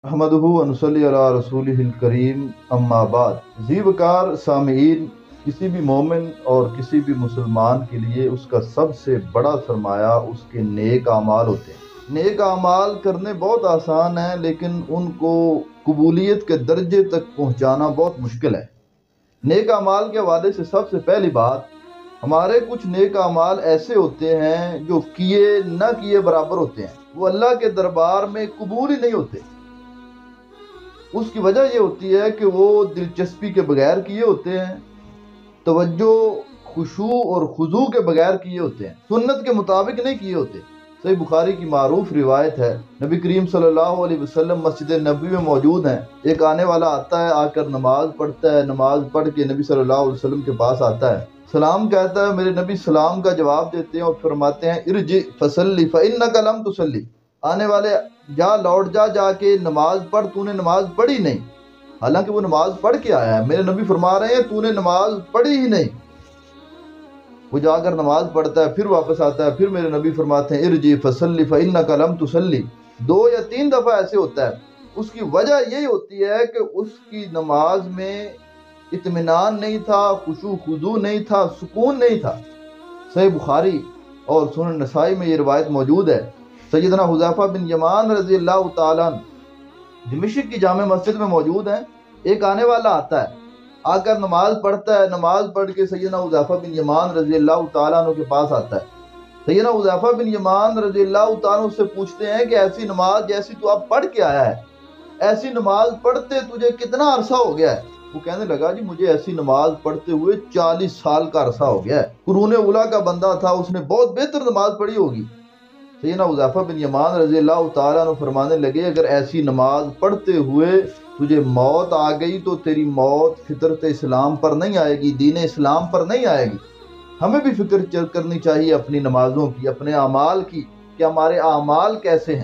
احمدہ ونصلی علی رسولہ الکریم اما بعد۔ ذی وقار سامعین، کسی بھی مومن اور کسی بھی مسلمان کے لیے اس کا سب سے بڑا سرمایہ اس کے نیک اعمال ہوتے ہیں۔ نیک اعمال کرنے بہت آسان ہیں، لیکن ان کو قبولیت کے درجے تک پہنچانا بہت مشکل ہے۔ نیک اعمال کے حوالے سے سب سے پہلی بات، ہمارے کچھ نیک اعمال ایسے ہوتے ہیں جو کیے نہ کیے برابر ہوتے ہیں، وہ اللہ کے دربار میں قبول ہی نہیں ہوتے۔ اس کی وجہ یہ ہوتی ہے کہ وہ دلچسپی کے بغیر کیے ہوتے ہیں، توجہ، خشوع اور خضوع کے بغیر کیے ہوتے ہیں، سنت کے مطابق نہیں کیے ہوتے۔ صحیح بخاری کی معروف روایت ہے، نبی کریم صلی اللہ علیہ وسلم مسجد نبوی میں موجود ہیں، ایک آنے والا آتا ہے، آ کر نماز پڑھتا ہے، نماز پڑھ کے نبی صلی اللہ علیہ وسلم کے پاس آتا ہے، سلام کہتا ہے، میرے نبی سلام کا جواب دیتے ہیں اور فرماتے ہیں ارجع فصلی فإنک لم تصلی، آنے والے لوٹ جا کے نماز پڑھ، تو نے نماز پڑھی نہیں۔ حالانکہ وہ نماز پڑھ کے آیا ہے، میرے نبی فرما رہے ہیں تو نے نماز پڑھی ہی نہیں۔ وہ جا کر نماز پڑھتا ہے، پھر واپس آتا ہے، پھر میرے نبی فرماتے ہیں ارجع فصلی فإنک لم تصلی۔ 2 یا 3 دفعہ ایسے ہوتا ہے۔ اس کی وجہ یہی ہوتی ہے کہ اس کی نماز میں اطمینان نہیں تھا، خشوع خضوع نہیں تھا، سکون نہیں تھا۔ صحیح بخاری اور سنن نسائی میں یہ روایت موجود ہے۔ سیدنا حذیفہ بن یمان رضی اللہ تعالیٰ عنہ دمشق کی جامع مسجد میں موجود ہیں، ایک آنے والا آتا ہے، آ کر نماز پڑھتا ہے، نماز پڑھ کے سیدنا حذیفہ بن یمان رضی اللہ تعالیٰ عنہ کے پاس آتا ہے۔ سیدنا حذیفہ بن یمان رضی اللہ تعالیٰ عنہ سے پوچھتے ہیں کہ ایسی نماز جیسی تو اب پڑھ کے آیا ہے، ایسی نماز پڑھتے تجھے کتنا عرصہ ہو گیا ہے؟ وہ کہنے لگا جی مجھے ایسی نماز پڑھتے ہوئے 40 سال کا عرصہ ہو گیا ہے۔ قرون اولیٰ کا بندہ تھا، اس نے بہت بہتر نماز پڑھی ہوگی۔ سیدنا حذیفہ بن یمان رضی اللہ تعالیٰ عنہ فرمانے لگے اگر ایسی نماز پڑھتے ہوئے تجھے موت آ گئی تو تیری موت فطرت اسلام پر نہیں آئے گی، دین اسلام پر نہیں آئے گی۔ ہمیں بھی فکر کرنی چاہیے اپنی نمازوں کی، اپنے اعمال کی، کہ ہمارے اعمال کیسے ہیں۔